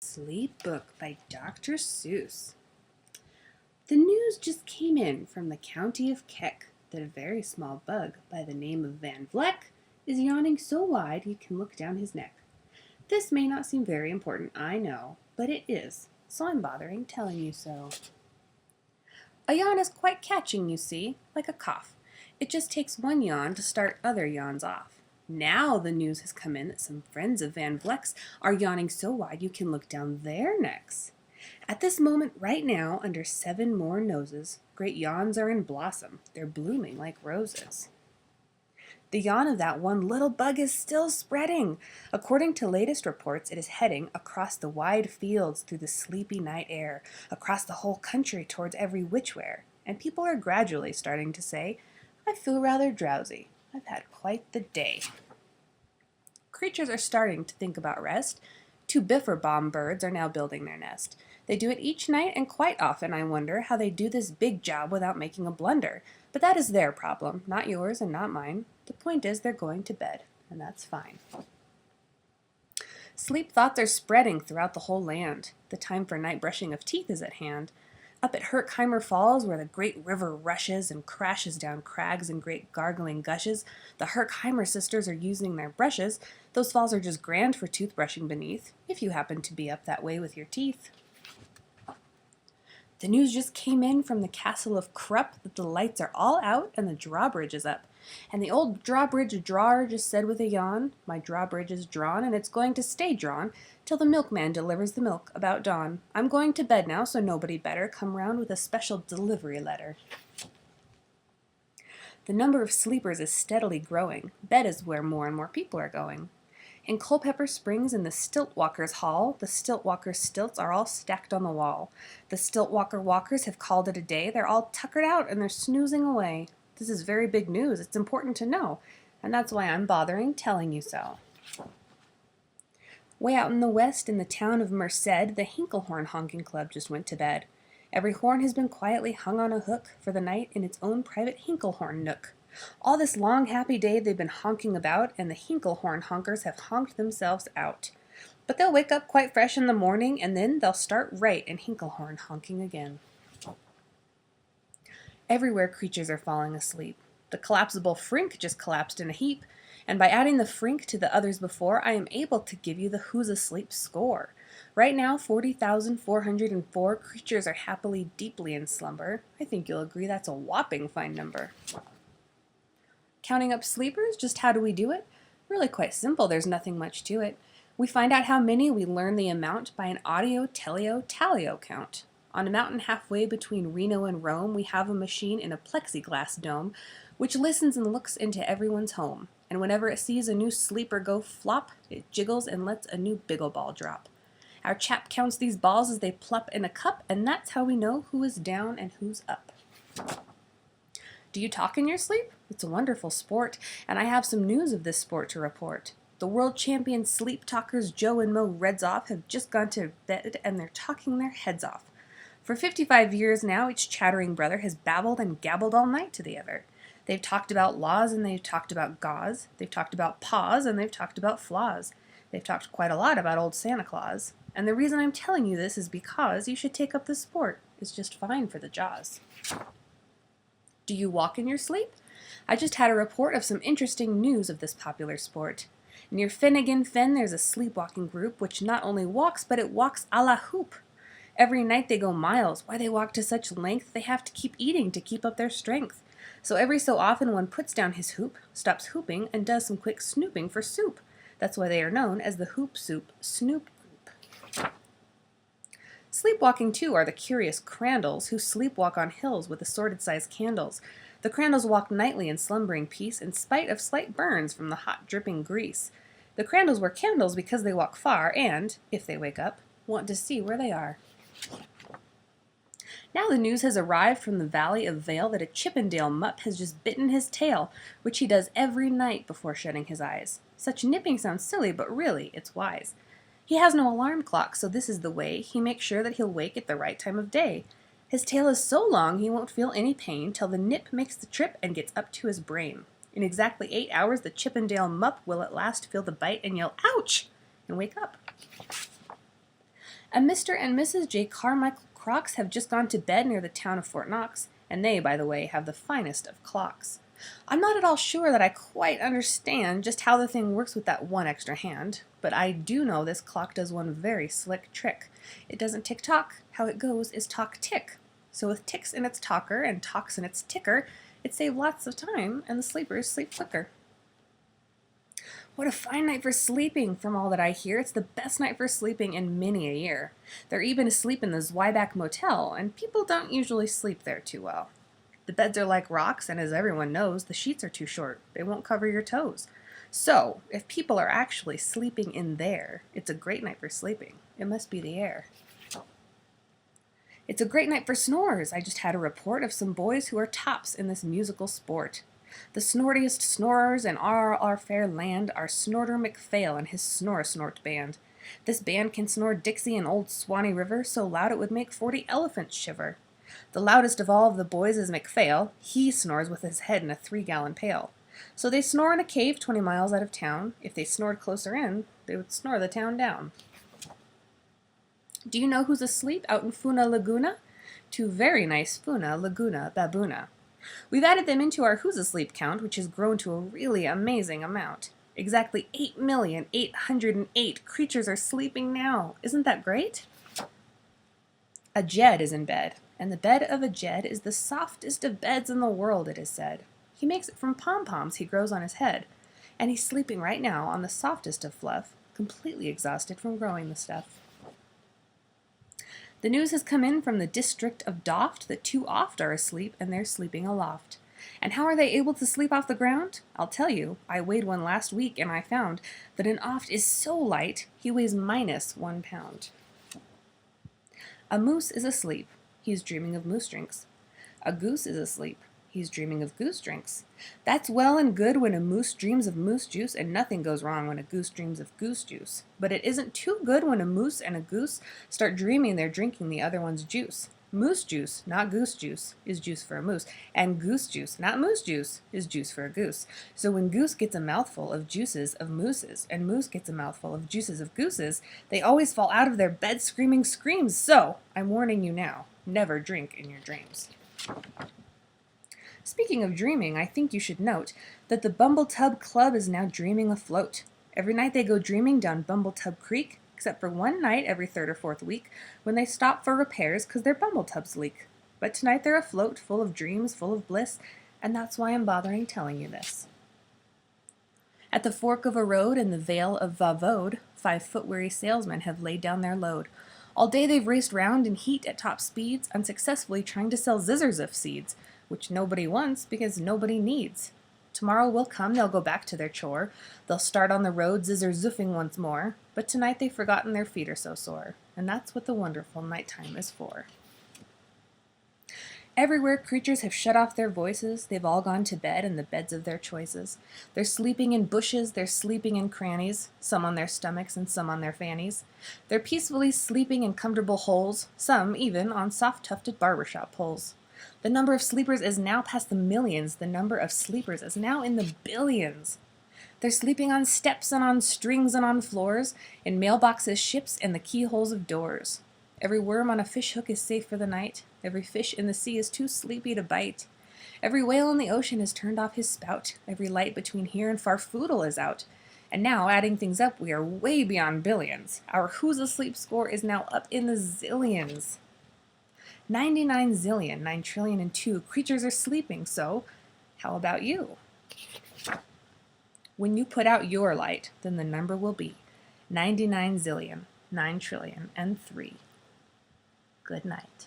Sleep Book by Dr. Seuss. The news just came in from the county of Keck that a very small bug by the name of Van Vleck is yawning so wide you can look down his neck. This may not seem very important, I know, but it is, so I'm bothering telling you so. A yawn is quite catching, you see, like a cough. It just takes one yawn to start other yawns off. Now the news has come in that some friends of Van Vleck's are yawning so wide you can look down their necks. At this moment, right now, under 7 more noses, great yawns are in blossom. They're blooming like roses. The yawn of that one little bug is still spreading. According to latest reports, it is heading across the wide fields through the sleepy night air, across the whole country towards every which-where, and people are gradually starting to say, "I feel rather drowsy. I've had quite the day." Creatures are starting to think about rest. 2 biffer-bomb birds are now building their nest. They do it each night, and quite often I wonder how they do this big job without making a blunder. But that is their problem, not yours and not mine. The point is they're going to bed, and that's fine. Sleep thoughts are spreading throughout the whole land. The time for night brushing of teeth is at hand. Up at Herkheimer Falls, where the great river rushes and crashes down crags in great gargling gushes, the Herkheimer sisters are using their brushes. Those falls are just grand for toothbrushing beneath, if you happen to be up that way with your teeth. The news just came in from the castle of Krupp that the lights are all out and the drawbridge is up. And the old drawbridge drawer just said with a yawn, "My drawbridge is drawn, and it's going to stay drawn till the milkman delivers the milk about dawn. I'm going to bed now, so nobody better come round with a special delivery letter." The number of sleepers is steadily growing. Bed is where more and more people are going. In Culpeper Springs in the Stiltwalkers' Hall, the Stiltwalkers' stilts are all stacked on the wall. The Stiltwalker walkers have called it a day. They're all tuckered out and they're snoozing away. This is very big news. It's important to know, and that's why I'm bothering telling you so. Way out in the west, in the town of Merced, the Hinklehorn Honking Club just went to bed. Every horn has been quietly hung on a hook for the night in its own private Hinklehorn nook. All this long happy day they've been honking about, and the Hinklehorn honkers have honked themselves out. But they'll wake up quite fresh in the morning, and then they'll start right in Hinklehorn honking again. Everywhere creatures are falling asleep. The collapsible Frink just collapsed in a heap, and by adding the Frink to the others before, I am able to give you the Who's Asleep score. Right now, 40,404 creatures are happily, deeply in slumber. I think you'll agree that's a whopping fine number. Counting up sleepers, just how do we do it? Really quite simple, there's nothing much to it. We find out how many, we learn the amount by an audio-teleo-tallio count. On a mountain halfway between Reno and Rome, we have a machine in a plexiglass dome, which listens and looks into everyone's home. And whenever it sees a new sleeper go flop, it jiggles and lets a new biggle ball drop. Our chap counts these balls as they plop in a cup, and that's how we know who is down and who's up. Do you talk in your sleep? It's a wonderful sport, and I have some news of this sport to report. The world champion sleep talkers Joe and Mo Redzoff have just gone to bed, and they're talking their heads off. For 55 years now, each chattering brother has babbled and gabbled all night to the other. They've talked about laws and they've talked about gauze. They've talked about paws and they've talked about flaws. They've talked quite a lot about old Santa Claus. And the reason I'm telling you this is because you should take up the sport. It's just fine for the jaws. Do you walk in your sleep? I just had a report of some interesting news of this popular sport. Near Finnegan Fen, there's a sleepwalking group which not only walks, but it walks a la hoop. Every night they go miles. Why they walk to such length, they have to keep eating to keep up their strength. So every so often one puts down his hoop, stops hooping, and does some quick snooping for soup. That's why they are known as the Hoop Soup Snoop Group. Sleepwalking, too, are the curious crandalls who sleepwalk on hills with assorted-sized candles. The crandalls walk nightly in slumbering peace in spite of slight burns from the hot dripping grease. The crandalls wear candles because they walk far and, if they wake up, want to see where they are. Now the news has arrived from the Valley of Vale that a Chippendale mupp has just bitten his tail, which he does every night before shutting his eyes. Such nipping sounds silly, but really, it's wise. He has no alarm clock, so this is the way he makes sure that he'll wake at the right time of day. His tail is so long he won't feel any pain till the nip makes the trip and gets up to his brain. In exactly 8 hours, the Chippendale mupp will at last feel the bite and yell, "Ouch!" and wake up. A Mr. and Mrs. J. Carmichael Crocs have just gone to bed near the town of Fort Knox, and they, by the way, have the finest of clocks. I'm not at all sure that I quite understand just how the thing works with that one extra hand, but I do know this clock does one very slick trick. It doesn't tick-tock, how it goes is talk-tick. So with ticks in its talker and talks in its ticker, it saves lots of time, and the sleepers sleep quicker. What a fine night for sleeping, from all that I hear. It's the best night for sleeping in many a year. They're even asleep in the Zweiback Motel, and people don't usually sleep there too well. The beds are like rocks, and as everyone knows, the sheets are too short. They won't cover your toes. So, if people are actually sleeping in there, it's a great night for sleeping. It must be the air. It's a great night for snores. I just had a report of some boys who are tops in this musical sport. The snortiest snorers in our fair land are Snorter McPhail and his Snore-Snort band. This band can snore Dixie and Old Swanee River so loud it would make 40 elephants shiver. The loudest of all of the boys is McPhail. He snores with his head in a 3-gallon pail. So they snore in a cave 20 miles out of town. If they snored closer in, they would snore the town down. Do you know who's asleep out in Funa Laguna? 2 very nice Funa Laguna baboona. We've added them into our Who's Asleep count, which has grown to a really amazing amount. Exactly 8,808 creatures are sleeping now. Isn't that great? A Jed is in bed, and the bed of a Jed is the softest of beds in the world, it is said. He makes it from pom-poms he grows on his head, and he's sleeping right now on the softest of fluff, completely exhausted from growing the stuff. The news has come in from the district of Doft that 2 oft are asleep, and they're sleeping aloft. And how are they able to sleep off the ground? I'll tell you, I weighed one last week, and I found that an oft is so light, he weighs -1 pound. A moose is asleep. He's dreaming of moose drinks. A goose is asleep. He's dreaming of goose drinks. That's well and good when a moose dreams of moose juice, and nothing goes wrong when a goose dreams of goose juice. But it isn't too good when a moose and a goose start dreaming they're drinking the other one's juice. Moose juice, not goose juice, is juice for a moose, and goose juice, not moose juice, is juice for a goose. So when goose gets a mouthful of juices of mooses, and moose gets a mouthful of juices of gooses, they always fall out of their bed screaming screams. So, I'm warning you now, never drink in your dreams. Speaking of dreaming, I think you should note that the Bumbletub Club is now dreaming afloat. Every night they go dreaming down Bumbletub Creek, except for one night every 3rd or 4th week when they stop for repairs because their bumbletubs leak. But tonight they're afloat, full of dreams, full of bliss, and that's why I'm bothering telling you this. At the fork of a road in the Vale of Vavode, 5 foot-weary salesmen have laid down their load. All day they've raced round in heat at top speeds, unsuccessfully trying to sell zizzerzif seeds, which nobody wants because nobody needs. Tomorrow will come, they'll go back to their chore. They'll start on the road zizzer-zoofing once more, but tonight they've forgotten their feet are so sore, and that's what the wonderful nighttime is for. Everywhere creatures have shut off their voices, they've all gone to bed in the beds of their choices. They're sleeping in bushes, they're sleeping in crannies, some on their stomachs and some on their fannies. They're peacefully sleeping in comfortable holes, some even on soft-tufted barbershop poles. The number of sleepers is now past the millions. The number of sleepers is now in the billions. They're sleeping on steps and on strings and on floors, in mailboxes, ships, and the keyholes of doors. Every worm on a fish hook is safe for the night. Every fish in the sea is too sleepy to bite. Every whale in the ocean has turned off his spout. Every light between here and Farfoodle is out. And now, adding things up, we are way beyond billions. Our Who's Asleep score is now up in the zillions. 99 zillion, 9 trillion and 2 creatures are sleeping, so how about you? When you put out your light, then the number will be 99 zillion, 9 trillion and 3. Good night.